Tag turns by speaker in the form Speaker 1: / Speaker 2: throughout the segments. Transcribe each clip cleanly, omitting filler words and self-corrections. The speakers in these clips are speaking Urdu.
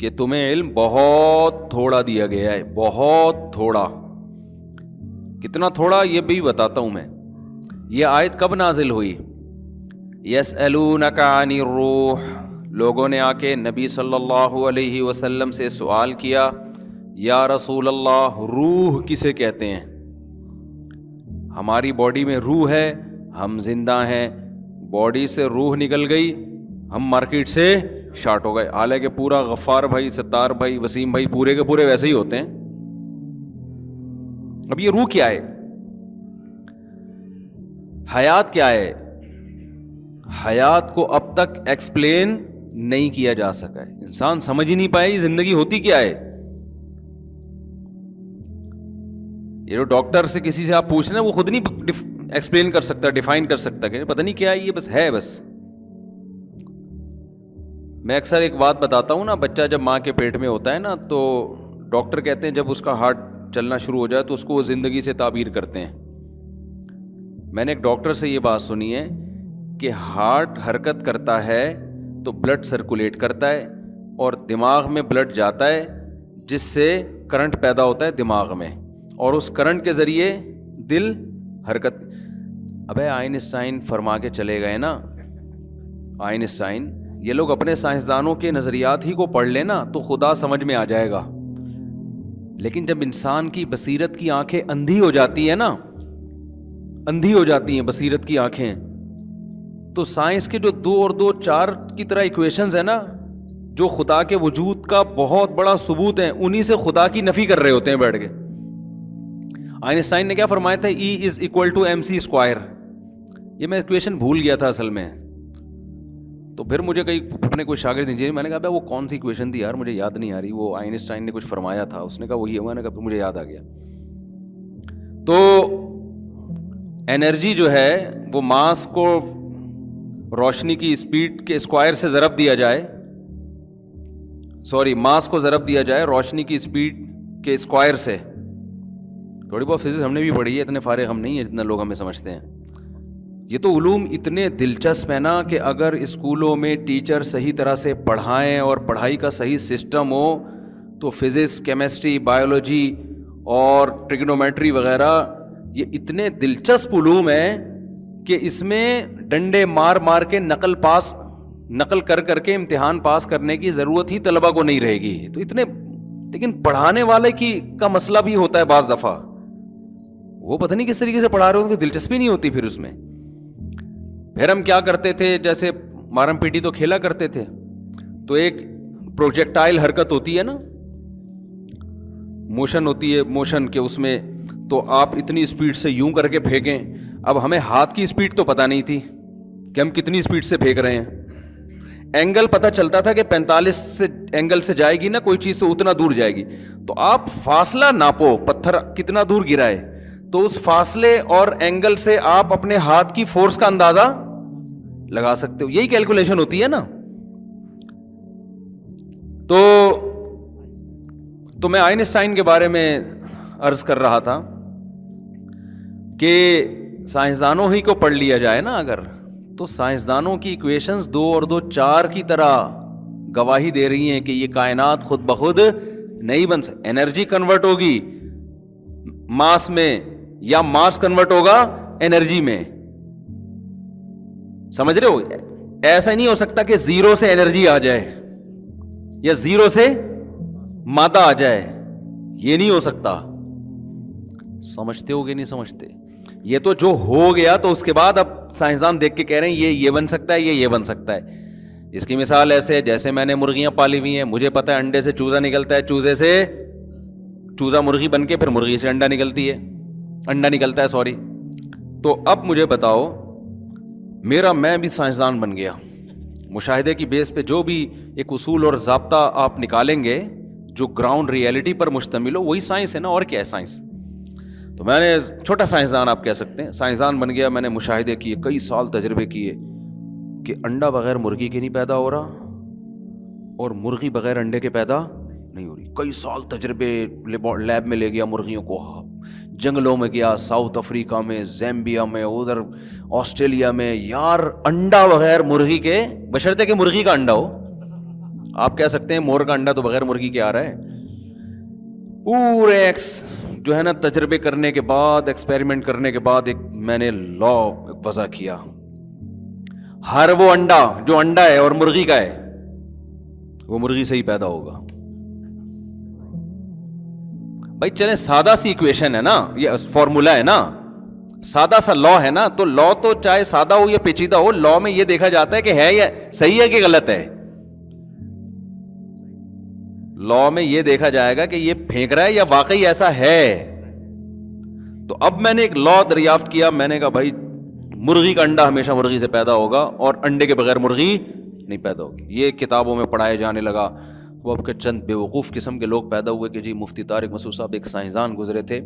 Speaker 1: کہ تمہیں علم بہت تھوڑا دیا گیا ہے, بہت تھوڑا. کتنا تھوڑا یہ بھی بتاتا ہوں میں. یہ آیت کب نازل ہوئی؟ یسألونک عن الروح, لوگوں نے آ کے نبی صلی اللہ علیہ وسلم سے سوال کیا, یا رسول اللہ روح کسے کہتے ہیں؟ ہماری باڈی میں روح ہے, ہم زندہ ہیں, باڈی سے روح نکل گئی, ہم مارکیٹ سے شارٹ ہو گئے. حالانکہ پورا غفار بھائی, ستار بھائی, وسیم بھائی پورے کے پورے ویسے ہی ہوتے ہیں. اب یہ روح کیا ہے؟ حیات کیا ہے؟ حیات کو اب تک ایکسپلین نہیں کیا جا سکا ہے. انسان سمجھ ہی نہیں پائے یہ زندگی ہوتی کیا ہے. یہ جو ڈاکٹر سے کسی سے آپ پوچھ رہے ہیں وہ خود نہیں ایکسپلین کر سکتا, ڈیفائن کر سکتا کہ پتہ نہیں کیا ہے یہ, بس ہے بس. میں اکثر ایک بات بتاتا ہوں نا, بچہ جب ماں کے پیٹ میں ہوتا ہے نا تو ڈاکٹر کہتے ہیں جب اس کا ہارٹ چلنا شروع ہو جائے تو اس کو وہ زندگی سے تعبیر کرتے ہیں. میں نے ایک ڈاکٹر سے یہ بات سنی ہے کہ ہارٹ حرکت کرتا ہے تو بلڈ سرکولیٹ کرتا ہے اور دماغ میں بلڈ جاتا ہے جس سے کرنٹ پیدا ہوتا ہے دماغ میں, اور اس کرنٹ کے ذریعے دل حرکت. ابے آئنسٹائن فرما کے چلے گئے نا, آئنسٹائن. یہ لوگ اپنے سائنسدانوں کے نظریات ہی کو پڑھ لیں نا تو خدا سمجھ میں آ جائے گا. لیکن جب انسان کی بصیرت کی آنکھیں اندھی ہو جاتی ہیں نا, اندھی ہو جاتی ہیں بصیرت کی آنکھیں, تو سائنس کے جو 2 اور 2 4 کی طرح ایکویشنز ہیں نا, جو خدا کے وجود کا بہت بڑا ثبوت ہیں, انہی سے خدا کی نفی کر رہے ہوتے ہیں بیٹھ کے. آئنسٹائن نے کیا فرمایا تھا؟ E=mc². یہ میں ایکویشن بھول گیا تھا اصل میں, تو پھر مجھے کئی اپنے کوئی شاگرد انجینئر, میں نے کہا وہ کون سی ایکویشن تھی یار, مجھے یاد نہیں آ رہی. وہ آئنسٹائن نے کچھ فرمایا تھا, اس نے کہا وہی ہے. میں نے کہا مجھے یاد آ گیا. تو انرجی جو ہے وہ ماس کو روشنی کی اسپیڈ کے اسکوائر سے ضرب دیا جائے, ماس کو ضرب دیا جائے روشنی کی اسپیڈ کے اسکوائر سے. تھوڑی بہت فزکس ہم نے بھی پڑھی ہے, اتنے فارغ ہم نہیں ہیں جتنا لوگ ہمیں سمجھتے ہیں. یہ تو علوم اتنے دلچسپ ہے نا کہ اگر اسکولوں میں ٹیچر صحیح طرح سے پڑھائیں اور پڑھائی کا صحیح سسٹم ہو تو فزکس, کیمسٹری, بایولوجی اور ٹریگنومیٹری وغیرہ یہ اتنے دلچسپ علوم ہیں کہ اس میں ڈنڈے مار مار کے نقل کر کے امتحان پاس کرنے کی ضرورت ہی طلبہ کو نہیں رہے گی. تو اتنے, لیکن پڑھانے والے کا مسئلہ بھی ہوتا ہے بعض دفعہ, وہ پتہ نہیں کس طریقے سے پڑھا رہے ہو, دلچسپی نہیں ہوتی پھر اس میں. پھر ہم کیا کرتے تھے, جیسے مارم پیٹی تو کھیلا کرتے تھے, تو ایک پروجیکٹائل حرکت ہوتی ہے نا, موشن ہوتی ہے, موشن کے اس میں تو آپ اتنی اسپیڈ سے یوں کر کے پھینکیں. اب ہمیں ہاتھ کی اسپیڈ تو پتہ نہیں تھی کہ ہم کتنی اسپیڈ سے پھینک رہے ہیں. اینگل پتہ چلتا تھا کہ 45 سے اینگل سے جائے گی نا کوئی چیز تو اتنا دور جائے گی. تو آپ فاصلہ ناپو, پتھر کتنا دور گرا ہے, تو اس فاصلے اور اینگل سے آپ اپنے ہاتھ کی فورس کا اندازہ لگا سکتے ہو. یہی کیلکولیشن ہوتی ہے نا. تو میں آئنسٹائن کے بارے میں عرض کر رہا تھا کہ سائنسدانوں ہی کو پڑھ لیا جائے نا اگر, تو سائنسدانوں کی ایکویشنز 2 اور 2 4 کی طرح گواہی دے رہی ہیں کہ یہ کائنات خود بخود نہیں بن سکتی. انرجی کنورٹ ہوگی ماس میں یا ماس کنورٹ ہوگا انرجی میں. سمجھ رہے ہو؟ ایسا نہیں ہو سکتا کہ 0 سے انرجی آ جائے یا 0 سے مادہ آ جائے, یہ نہیں ہو سکتا. سمجھتے ہو کہ نہیں سمجھتے؟ یہ تو جو ہو گیا تو اس کے بعد اب سائنسدان دیکھ کے کہہ رہے ہیں یہ بن سکتا ہے, یہ بن سکتا ہے. اس کی مثال ایسے ہے جیسے میں نے مرغیاں پالی ہوئی ہیں, مجھے پتا ہے انڈے سے چوزا نکلتا ہے, چوزے سے چوزا مرغی بن کے پھر مرغی سے انڈا نکلتا ہے. تو اب مجھے بتاؤ, میں بھی سائنسدان بن گیا, مشاہدے کی بیس پہ جو بھی ایک اصول اور ضابطہ آپ نکالیں گے جو گراؤنڈ ریئلٹی پر مشتمل ہو, وہی سائنس ہے نا, اور کیا ہے سائنس. تو میں نے چھوٹا سائنسدان آپ کہہ سکتے ہیں, سائنسدان بن گیا. میں نے مشاہدے کیے, کئی سال تجربے کیے کہ انڈا بغیر مرغی کے نہیں پیدا ہو رہا اور مرغی بغیر انڈے کے پیدا نہیں ہو رہی. کئی سال تجربے لیب میں لے گیا مرغیوں کو, جنگلوں میں گیا, ساؤتھ افریقہ میں, زیمبیا میں, ادھر آسٹریلیا میں. یار انڈا بغیر مرغی کے, بشرطے کہ مرغی کا انڈا ہو, آپ کہہ سکتے ہیں مور کا انڈا تو بغیر مرغی کے آ رہا ہے. پورے جو ہے نا تجربے کرنے کے بعد, ایکسپیریمنٹ کرنے کے بعد ایک میں نے لا وضع کیا, ہر وہ انڈا جو انڈا ہے اور مرغی کا ہے وہ مرغی سے ہی پیدا ہوگا. بھائی چلیں سادہ سی ایکویشن ہے نا, یہ فارمولا ہے نا, سادہ سا لا ہے نا, تو لا تو چاہے سادہ ہو یا پیچیدہ ہو, لا میں یہ دیکھا جاتا ہے کہ ہے یا صحیح ہے کہ غلط ہے. لا میں یہ دیکھا جائے گا کہ یہ پھینک رہا ہے یا واقعی ایسا ہے. تو اب میں نے ایک لا دریافت کیا, میں نے کہا بھائی مرغی کا انڈا ہمیشہ مرغی سے پیدا ہوگا اور انڈے کے بغیر مرغی نہیں پیدا ہوگی. یہ کتابوں میں پڑھایا جانے لگا. وہ اب کے چند بیوقوف قسم کے لوگ پیدا ہوئے کہ جی مفتی طارق مسعود صاحب ایک سائنسدان گزرے تھے,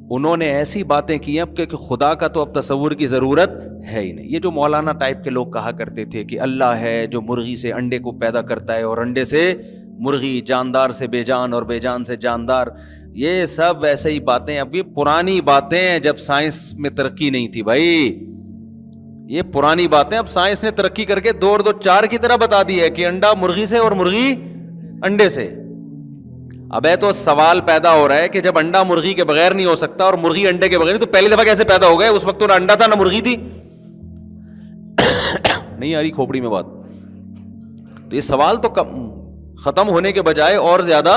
Speaker 1: انہوں نے ایسی باتیں کی اب کہ خدا کا تو اب تصور کی ضرورت ہے ہی نہیں. یہ جو مولانا ٹائپ کے لوگ کہا کرتے تھے کہ اللہ ہے جو مرغی سے انڈے کو پیدا کرتا ہے اور انڈے سے مرغی, جاندار سے بے جان اور بے جان سے جاندار, یہ سب ویسے ہی باتیں, اب یہ پرانی باتیں ہیں جب سائنس میں ترقی نہیں تھی بھائی. یہ پرانی باتیں, اب سائنس نے ترقی کر کے 2 اور 2 4 کی طرح بتا دی ہے کہ انڈا مرغی سے اور مرغی انڈے سے. اب ہے تو سوال پیدا ہو رہا ہے کہ جب انڈا مرغی کے بغیر نہیں ہو سکتا اور مرغی انڈے کے بغیر, تو پہلی دفعہ کیسے پیدا ہو گئے؟ اس وقت تو نہ انڈا تھا نہ مرغی تھی. نہیں آ رہی کھوپڑی میں بات. تو یہ سوال تو ختم ہونے کے بجائے اور زیادہ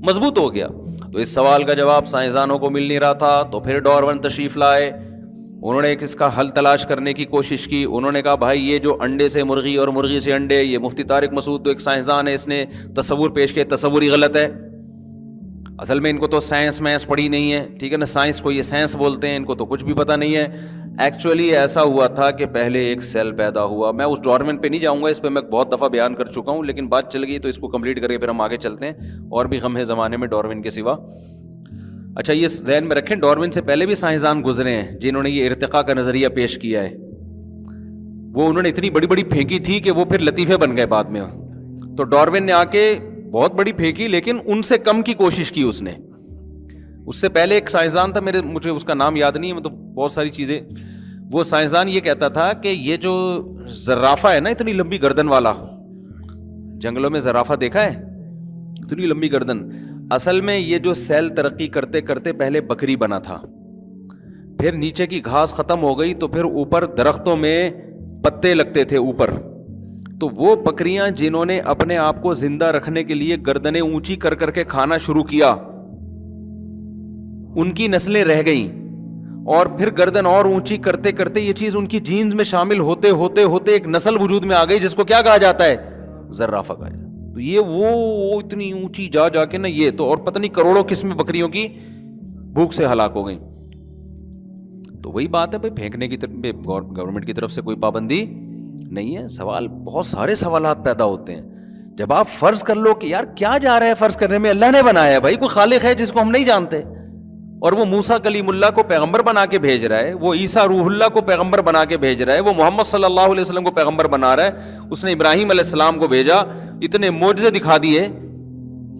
Speaker 1: مضبوط ہو گیا. تو اس سوال کا جواب سائنسدانوں کو مل نہیں رہا تھا, تو پھر ڈارون تشریف لائے. انہوں نے اس کا حل تلاش کرنے کی کوشش کی. انہوں نے کہا بھائی یہ جو انڈے سے مرغی اور مرغی سے انڈے, یہ مفتی طارق مسعود تو ایک سائنسدان ہے, اس نے تصور پیش کیا, تصور ہی غلط ہے. اصل میں ان کو تو سائنس پڑھی نہیں ہے, ٹھیک ہے نا, سائنس کو یہ سائنس بولتے ہیں, ان کو تو کچھ بھی پتہ نہیں ہے. ایکچولی ایسا ہوا تھا کہ پہلے ایک سیل پیدا ہوا. میں اس ڈارون پہ نہیں جاؤں گا, اس پہ میں بہت دفعہ بیان کر چکا ہوں, لیکن بات چل گئی تو اس کو کمپلیٹ کر کے پھر ہم آگے چلتے ہیں. اور بھی غم ہے زمانے میں ڈارون کے سوا. اچھا یہ ذہن میں رکھیں, ڈارون سے پہلے بھی سائنسدان گزرے ہیں جنہوں نے یہ ارتقاء کا نظریہ پیش کیا ہے. وہ انہوں نے اتنی بڑی بڑی پھینکی تھی کہ وہ پھر لطیفے بن گئے بعد میں. تو ڈارون نے آ کے بہت بڑی پھینکی, لیکن ان سے کم کی کوشش کی اس نے. اس سے پہلے ایک سائنسدان تھا, مجھے اس کا نام یاد نہیں ہے, مطلب بہت ساری چیزیں. وہ سائنسدان یہ کہتا تھا کہ یہ جو زرافہ ہے نا, اتنی لمبی گردن والا, جنگلوں میں زرافہ دیکھا ہے, اتنی لمبی گردن, اصل میں یہ جو سیل ترقی کرتے کرتے پہلے بکری بنا تھا, پھر نیچے کی گھاس ختم ہو گئی, تو پھر اوپر درختوں میں پتے لگتے تھے اوپر. تو وہ بکریاں جنہوں نے اپنے آپ کو زندہ رکھنے کے لیے گردنیں اونچی کر کر کے کھانا شروع کیا, ان کی نسلیں رہ گئیں. اور پھر گردن اور اونچی کرتے کرتے یہ چیز ان کی جینز میں شامل ہوتے ہوتے ہوتے ایک نسل وجود میں آ گئی جس کو کیا کہا جاتا ہے؟ زرافہ کہا جاتا ہے. تو یہ وہ اتنی اونچی جا کے نا, یہ تو اور پتہ نہیں کروڑوں قسم بکریوں کی بھوک سے ہلاک ہو گئیں. تو وہی بات ہے بھائی, پھینکنے کی گورنمنٹ کی طرف سے کوئی پابندی نہیں ہے. سوال, بہت سارے سوالات پیدا ہوتے ہیں. جب آپ فرض کر لو کہ یار کیا جا رہا ہے فرض کرنے میں, اللہ نے بنایا ہے بھائی, کوئی خالق ہے جس کو ہم نہیں جانتے, اور وہ موسیٰ کلیم اللہ کو پیغمبر بنا کے بھیج رہا ہے, وہ عیسیٰ روح اللہ کو پیغمبر بنا کے بھیج رہا ہے, وہ محمد صلی اللہ علیہ وسلم کو پیغمبر بنا رہا ہے, اس نے ابراہیم علیہ السلام کو بھیجا, اتنے معجزے دکھا دیے,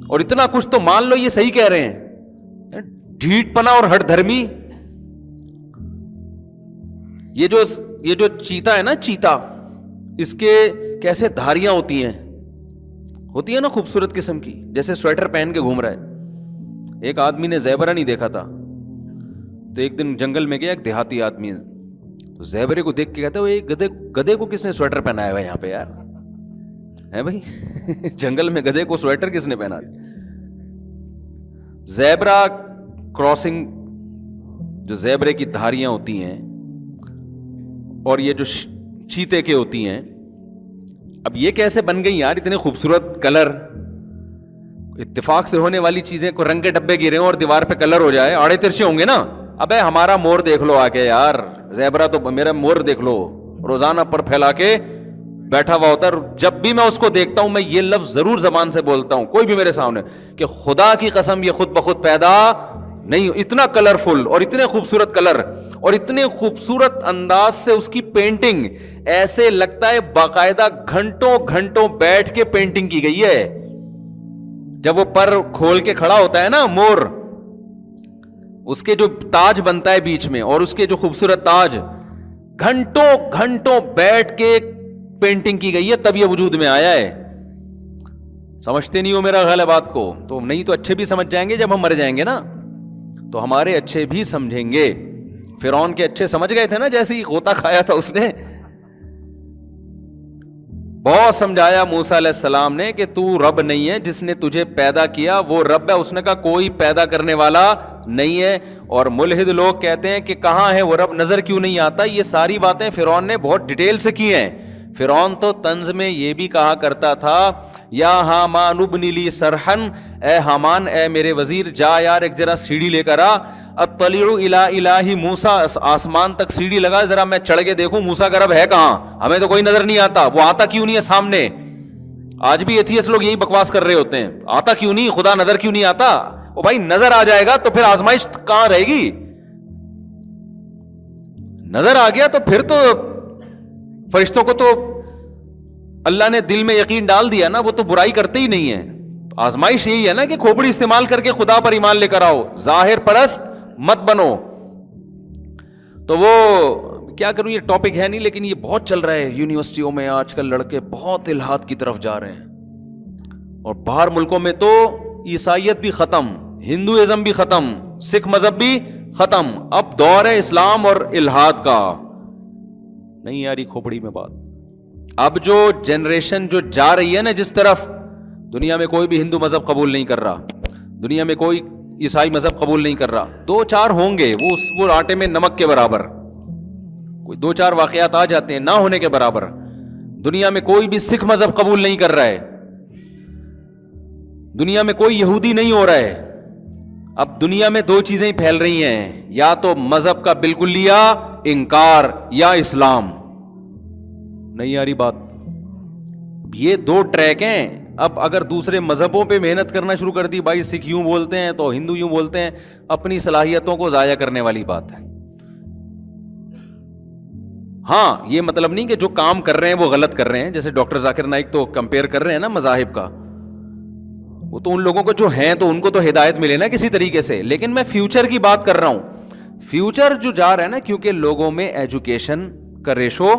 Speaker 1: اور اتنا کچھ تو مان لو یہ صحیح کہہ رہے ہیں. ڈھیٹ پنا اور ہٹ دھرمی. یہ جو چیتا ہے نا, چیتا, اس کے کیسے دھاریاں ہوتی ہیں نا خوبصورت قسم کی, جیسے سویٹر پہن کے گھوم رہا ہے. ایک آدمی نے زیبرا نہیں دیکھا تھا, تو ایک دن جنگل میں گیا, ایک دیہاتی آدمی, تو زیبرے کو دیکھ کے کہتا ہے گدھے کو کس نے سویٹر پہنایا ہوا ہے یہاں پہ یار, ہے بھائی جنگل میں گدھے کو سویٹر کس نے پہنا دیا؟ زیبرا کراسنگ, جو زیبرے کی دھاریاں ہوتی ہیں اور یہ جو چیتے کے ہوتی ہیں, اب یہ کیسے بن گئی یار اتنے خوبصورت کلر؟ اتفاق سے ہونے والی چیزیں, کو رنگ کے ڈبے گرے اور دیوار پہ کلر ہو جائے, آڑے ترچے ہوں گے نا. ابے ہمارا مور دیکھ لو آ کے یار, زیبرا تو میرا مور دیکھ لو, روزانہ پر پھیلا کے بیٹھا ہوا ہوتا ہے. جب بھی میں اس کو دیکھتا ہوں میں یہ لفظ ضرور زبان سے بولتا ہوں, کوئی بھی میرے سامنے, کہ خدا کی قسم یہ خود بخود پیدا نہیں, اتنا کلرفل اور اتنے خوبصورت کلر اور اتنے خوبصورت انداز سے اس کی پینٹنگ, ایسے لگتا ہے باقاعدہ گھنٹوں گھنٹوں بیٹھ کے پینٹنگ کی گئی ہے. جب وہ پر کھول کے کھڑا ہوتا ہے نا مور, اس کے جو تاج بنتا ہے بیچ میں, اور اس کے جو خوبصورت تاج, گھنٹوں گھنٹوں بیٹھ کے پینٹنگ کی گئی ہے, تب یہ وجود میں آیا ہے. سمجھتے نہیں ہو میرا خیال ہے بات کو. تو نہیں تو اچھے بھی سمجھ جائیں گے جب ہم مر جائیں گے نا, تو ہمارے اچھے بھی سمجھیں گے. فرعون کے اچھے سمجھ گئے تھے نا, جیسے ہی غوطہ کھایا تھا اس نے. بہت سمجھایا موسیٰ علیہ السلام نے کہ تو رب نہیں ہے, جس نے تجھے پیدا کیا وہ رب ہے. اس نے کہا کوئی پیدا کرنے والا نہیں ہے. اور ملحد لوگ کہتے ہیں کہ کہاں ہے وہ رب, نظر کیوں نہیں آتا. یہ ساری باتیں فرعون نے بہت ڈیٹیل سے کی ہیں. فرعون تو طنز میں یہ بھی کہا کرتا تھا, یا حامان ابن لی صرحا, اے حامان اے میرے وزیر جا یار ایک ذرا سیڑھی لے کر آ. اطلع الی الہ موسیٰ, آسمان تک سیڑھی لگا ذرا میں چڑھ کے دیکھوں موسیٰ کا رب ہے کہاں, ہمیں تو کوئی نظر نہیں آتا. وہ آتا کیوں نہیں ہے سامنے؟ آج بھی ایتھیسٹ لوگ یہی بکواس کر رہے ہوتے ہیں, آتا کیوں نہیں, خدا نظر کیوں نہیں آتا. او بھائی نظر آ جائے گا تو پھر آزمائش کہاں رہے گی؟ نظر آ گیا تو پھر تو فرشتوں کو تو اللہ نے دل میں یقین ڈال دیا نا, وہ تو برائی کرتے ہی نہیں ہیں. آزمائش یہی ہے نا کہ کھوپڑی استعمال کر کے خدا پر ایمان لے کر آؤ, ظاہر پرست مت بنو. تو وہ کیا کروں, یہ ٹاپک ہے نہیں لیکن یہ بہت چل رہا ہے یونیورسٹیوں میں آج کل. لڑکے بہت الحاد کی طرف جا رہے ہیں, اور باہر ملکوں میں تو عیسائیت بھی ختم, ہندوازم بھی ختم, سکھ مذہب بھی ختم. اب دور ہے اسلام اور الحاد کا. نہیں یاری کھوپڑی میں بات. اب جو جنریشن جو جا رہی ہے نا جس طرف, دنیا میں کوئی بھی ہندو مذہب قبول نہیں کر رہا, دنیا میں کوئی عیسائی مذہب قبول نہیں کر رہا. 2-4 ہوں گے وہ آٹے میں نمک کے برابر, کوئی 2-4 واقعات آ جاتے ہیں نہ ہونے کے برابر. دنیا میں کوئی بھی سکھ مذہب قبول نہیں کر رہا ہے, دنیا میں کوئی یہودی نہیں ہو رہا ہے. اب دنیا میں 2 چیزیں پھیل رہی ہیں, یا تو مذہب کا بالکلیہ انکار یا اسلام. نہیں یاری بات, یہ 2 ٹریک ہیں. اب اگر دوسرے مذہبوں پہ محنت کرنا شروع کر دی, بھائی سکھ یوں بولتے ہیں تو ہندو یوں بولتے ہیں, اپنی صلاحیتوں کو ضائع کرنے والی بات ہے. ہاں یہ مطلب نہیں کہ جو کام کر رہے ہیں وہ غلط کر رہے ہیں. جیسے ڈاکٹر ذاکر نائک تو کمپیئر کر رہے ہیں نا مذاہب کا, وہ تو ان لوگوں کو جو ہیں تو ان کو تو ہدایت ملے نا کسی طریقے سے. لیکن میں فیوچر کی بات کر رہا ہوں. فیوچر جو جا رہا ہے نا, کیونکہ لوگوں میں ایجوکیشن کا ریشو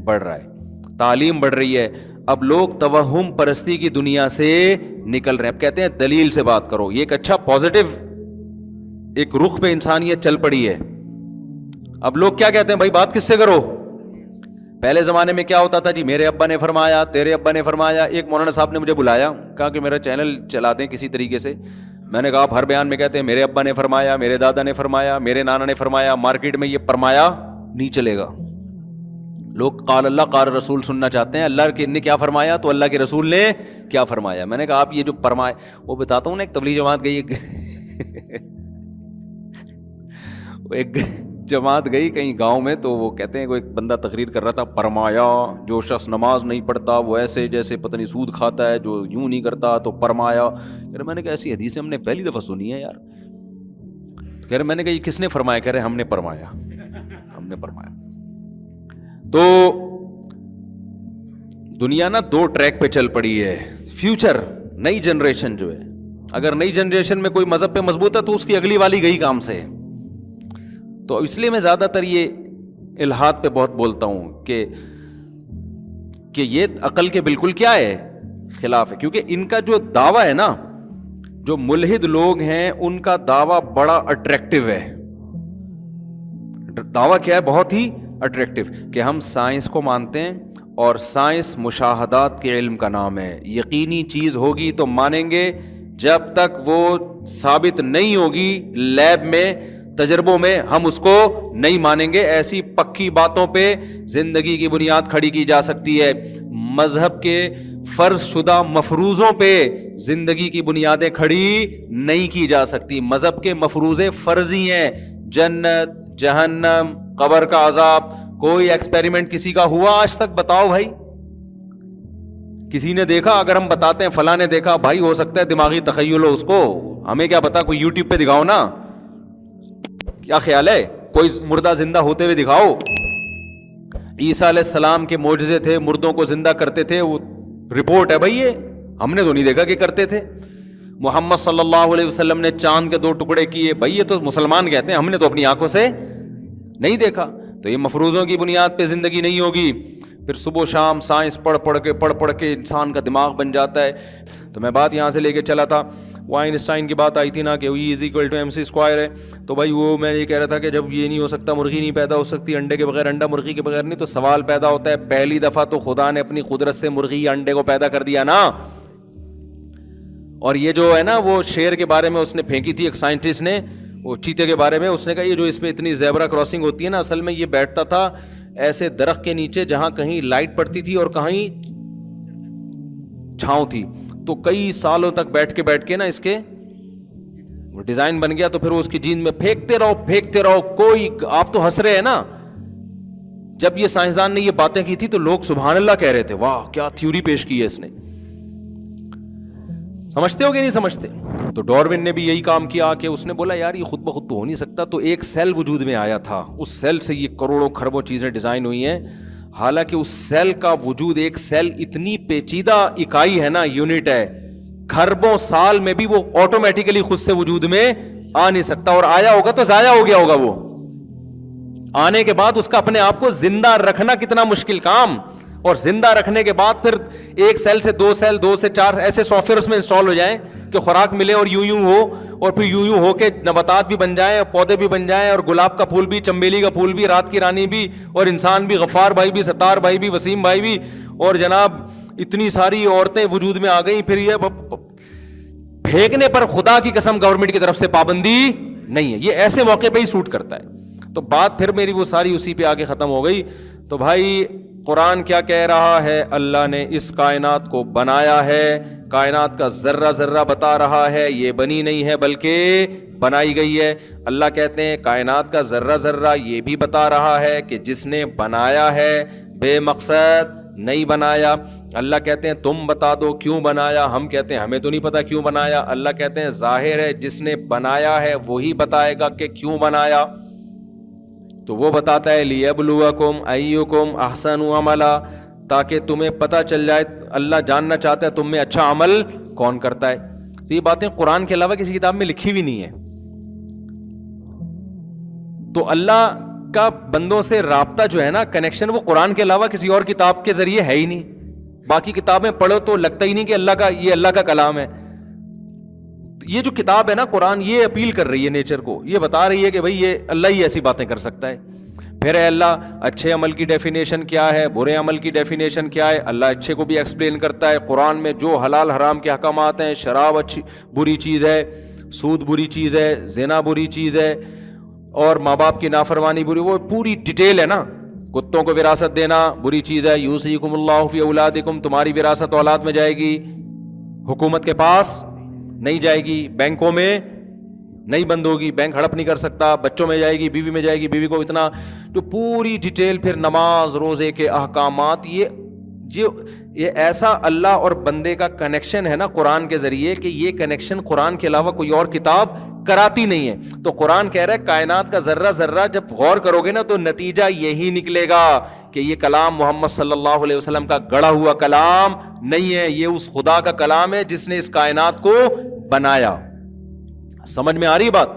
Speaker 1: بڑھ رہا ہے, تعلیم بڑھ رہی ہے. اب لوگ توہم پرستی کی دنیا سے نکل رہے ہیں. اب کہتے ہیں دلیل سے بات کرو. یہ ایک اچھا پازیٹو ایک رخ پہ انسانیت چل پڑی ہے. اب لوگ کیا کہتے ہیں, بھائی بات کس سے کرو. پہلے زمانے میں کیا ہوتا تھا, جی میرے ابا نے فرمایا, تیرے ابا نے فرمایا. ایک مولانا صاحب نے مجھے بلایا, کہا کہ میرا چینل چلا دیں کسی طریقے سے. میں نے کہا آپ ہر بیان میں کہتے ہیں میرے ابا نے فرمایا, میرے دادا نے فرمایا, میرے نانا نے فرمایا. مارکیٹ میں یہ فرمایا نہیں چلے گا. لوگ قال اللہ قال رسول سننا چاہتے ہیں. اللہ نے کیا فرمایا تو اللہ کے رسول نے کیا فرمایا. میں نے کہا آپ یہ جو فرمائے, وہ بتاتا ہوں نا. ایک تبلیغ جماعت گئی, ایک جماعت گئی کہیں گاؤں میں, تو وہ کہتے ہیں کوئی ایک بندہ تقریر کر رہا تھا, فرمایا جو شخص نماز نہیں پڑھتا وہ ایسے جیسے پتہ نہیں سود کھاتا ہے, جو یوں نہیں کرتا تو فرمایا. یار میں نے کہا ایسی حدیثیں ہم نے پہلی دفعہ سنی ہے یار. تو کہہ رہے, میں نے کہا یہ کس نے فرمایا؟ کہہ رہے ہم نے فرمایا, ہم نے فرمایا. تو دنیا نا 2 ٹریک پہ چل پڑی ہے. فیوچر نئی جنریشن جو ہے, اگر نئی جنریشن میں کوئی مذہب پہ مضبوط ہے تو اس کی اگلی والی گئی کام سے. تو اس لیے میں زیادہ تر یہ الحاد پہ بہت بولتا ہوں کہ یہ عقل کے بالکل کیا ہے, خلاف ہے. کیونکہ ان کا جو دعویٰ ہے نا, جو ملحد لوگ ہیں ان کا دعویٰ بڑا اٹریکٹیو ہے. دعویٰ کیا ہے؟ بہت ہی اٹریکٹیو, کہ ہم سائنس کو مانتے ہیں اور سائنس مشاہدات کے علم کا نام ہے. یقینی چیز ہوگی تو مانیں گے, جب تک وہ ثابت نہیں ہوگی لیب میں تجربوں میں ہم اس کو نہیں مانیں گے. ایسی پکی باتوں پہ زندگی کی بنیاد کھڑی کی جا سکتی ہے. مذہب کے فرض شدہ مفروضوں پہ زندگی کی بنیادیں کھڑی نہیں کی جا سکتی. مذہب کے مفروضے فرضی ہیں, جنت, جہنم, قبر کا عذاب. کوئی ایکسپیریمنٹ کسی کا ہوا آج تک؟ بتاؤ بھائی, کسی نے دیکھا؟ اگر ہم بتاتے ہیں فلاں نے دیکھا, بھائی ہو سکتا ہے دماغی تخیل ہو اس کو, ہمیں کیا پتا. کوئی یوٹیوب پہ دکھاؤ نا, کیا خیال ہے, کوئی مردہ زندہ ہوتے ہوئے دکھاؤ. عیسیٰ علیہ السلام کے معجزے تھے, مردوں کو زندہ کرتے تھے, وہ رپورٹ ہے بھائی, یہ ہم نے تو نہیں دیکھا کہ کرتے تھے. محمد صلی اللہ علیہ وسلم نے چاند کے 2 ٹکڑے کیے, بھائی یہ تو مسلمان کہتے ہیں, ہم نے تو اپنی آنکھوں سے نہیں دیکھا. تو یہ مفروضوں کی بنیاد پہ زندگی نہیں ہوگی. پھر صبح و شام سائنس پڑھ کے انسان کا دماغ بن جاتا ہے. تو میں بات یہاں سے لے کے چلا تھا, وہ آئنسٹائن کی بات آئی تھی نا کہ E=mc² ہے. تو بھائی وہ میں یہ کہہ رہا تھا کہ جب یہ نہیں ہو سکتا, مرغی نہیں پیدا ہو سکتی انڈے کے بغیر, انڈا مرغی کے بغیر نہیں, تو سوال پیدا ہوتا ہے پہلی دفعہ تو خدا نے اپنی قدرت سے مرغی یا انڈے کو پیدا کر دیا نا. اور یہ جو ہے نا وہ شیر کے بارے میں اس نے پھینکی تھی ایک سائنٹسٹ نے, وہ چیتے کے بارے میں, اس نے کہا یہ جو اس میں اتنی زیبرا کراسنگ ہوتی ہے نا, اصل میں یہ بیٹھتا تھا ایسے درخت کے نیچے جہاں کہیں لائٹ پڑتی تھی اور کہیں چھاؤں تھی, تو کئی سالوں تک بیٹھ کے نا اس کے ڈیزائن بن گیا. تو پھر اس کی جیند میں پھینکتے رہو کوئی, آپ تو ہنس رہے ہیں نا. جب یہ سائنسدان نے یہ باتیں کی تھی تو لوگ سبحان اللہ کہہ رہے تھے, واہ کیا تھیوری پیش کی ہے اس نے. سمجھتے ہو کہ نہیں سمجھتے؟ تو ڈاروین نے بھی یہی کام کیا کہ اس نے بولا یار یہ خود بخود تو ہو نہیں سکتا, تو ایک سیل وجود میں آیا تھا, اس سیل سے یہ کروڑوں خربوں چیزیں ڈیزائن ہوئی ہیں. حالانکہ اس سیل کا وجود, ایک سیل اتنی پیچیدہ اکائی ہے نا, یونٹ ہے, خربوں سال میں بھی وہ آٹومیٹیکلی خود سے وجود میں آ نہیں سکتا, اور آیا ہوگا تو ضائع ہو گیا ہوگا. وہ آنے کے بعد اس کا اپنے آپ کو زندہ رکھنا کتنا مشکل کام, اور زندہ رکھنے کے بعد پھر ایک سیل سے 2 سیل, 2 سے 4 ایسے سافٹ ویئر اس میں انسٹال ہو جائیں کہ خوراک ملے اور یوں ہو, اور پھر یوں ہو کے نباتات بھی بن جائیں, پودے بھی بن جائیں, اور گلاب کا پھول بھی, چنبیلی کا پھول بھی, رات کی رانی بھی, اور انسان بھی, غفار بھائی بھی, ستار بھائی بھی, وسیم بھائی بھی, اور جناب اتنی ساری عورتیں وجود میں آ گئیں. پھر یہ پھینکنے پر خدا کی قسم گورنمنٹ کی طرف سے پابندی نہیں ہے, یہ ایسے موقع پہ ہی سوٹ کرتا ہے. تو بات پھر میری وہ ساری اسی پہ آگے ختم ہو گئی. تو بھائی قرآن کیا کہہ رہا ہے, اللہ نے اس کائنات کو بنایا ہے, کائنات کا ذرہ ذرہ بتا رہا ہے, یہ بنی نہیں ہے بلکہ بنائی گئی ہے. اللہ کہتے ہیں کائنات کا ذرہ ذرہ یہ بھی بتا رہا ہے کہ جس نے بنایا ہے بے مقصد نہیں بنایا. اللہ کہتے ہیں تم بتا دو کیوں بنایا, ہم کہتے ہیں ہمیں تو نہیں پتا کیوں بنایا. اللہ کہتے ہیں ظاہر ہے جس نے بنایا ہے وہی بتائے گا کہ کیوں بنایا. تو وہ بتاتا ہے لیبلوکم ایکم احسن عملا, تاکہ تمہیں پتہ چل جائے, اللہ جاننا چاہتا ہے تم میں اچھا عمل کون کرتا ہے. تو یہ باتیں قرآن کے علاوہ کسی کتاب میں لکھی بھی نہیں ہے. تو اللہ کا بندوں سے رابطہ جو ہے نا, کنیکشن, وہ قرآن کے علاوہ کسی اور کتاب کے ذریعے ہے ہی نہیں. باقی کتابیں پڑھو تو لگتا ہی نہیں کہ اللہ کا کلام ہے. یہ جو کتاب ہے نا قرآن, یہ اپیل کر رہی ہے نیچر کو, یہ بتا رہی ہے کہ بھئی یہ اللہ ہی ایسی باتیں کر سکتا ہے. پھر اے اللہ اچھے عمل کی ڈیفینیشن کیا ہے, برے عمل کی ڈیفینیشن کیا ہے, اللہ اچھے کو بھی ایکسپلین کرتا ہے. قرآن میں جو حلال حرام کے احکامات ہیں, شراب بری چیز ہے, سود بری چیز ہے, زنا بری چیز ہے, اور ماں باپ کی نافرمانی بری, وہ پوری ڈیٹیل ہے نا. کتوں کو وراثت دینا بری چیز ہے, یوصیکم اللہ فی اولادکم, تمہاری وراثت اولاد میں جائے گی, حکومت کے پاس نہیں جائے گی, بینکوں میں نہیں بند ہوگی, بینک ہڑپ نہیں کر سکتا, بچوں میں جائے گی, بیوی میں جائے گی, بیوی کو اتنا, جو پوری ڈیٹیل. پھر نماز روزے کے احکامات, یہ ایسا اللہ اور بندے کا کنیکشن ہے نا قرآن کے ذریعے کہ یہ کنیکشن قرآن کے علاوہ کوئی اور کتاب کراتی نہیں ہے. تو قرآن کہہ رہا ہے کائنات کا ذرہ ذرہ جب غور کرو گے نا تو نتیجہ یہی نکلے گا کہ یہ کلام محمد صلی اللہ علیہ وسلم کا گڑھا ہوا کلام نہیں ہے, یہ اس خدا کا کلام ہے جس نے اس کائنات کو بنایا. سمجھ میں آ رہی بات؟